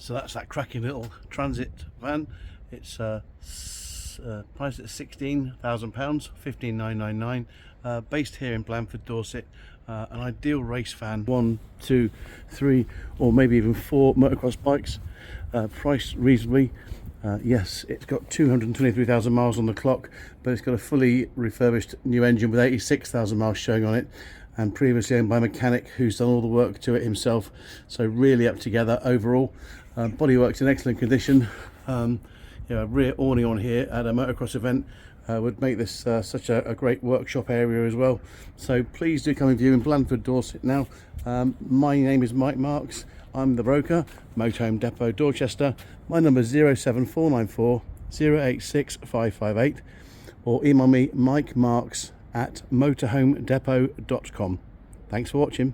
So that's that cracking little transit van. It's priced at £16,000, £15,999, based here in Blandford, Dorset. An ideal race van, 1, 2, 3 or maybe even 4 motocross bikes, priced reasonably. Yes, it's got 223,000 miles on the clock, but it's got a fully refurbished new engine with 86,000 miles showing on it, and previously owned by a mechanic who's done all the work to it himself. So really up together overall. Bodywork's in excellent condition. You know, a rear awning on here at a motocross event would make this such a great workshop area as well. So please do come and view in Blandford, Dorset now. My name is Mike Marks. I'm the broker, Motorhome Depot Dorchester. My number is 07494 086 558, or email me mikemarks@motorhomedepot.com. Thanks for watching.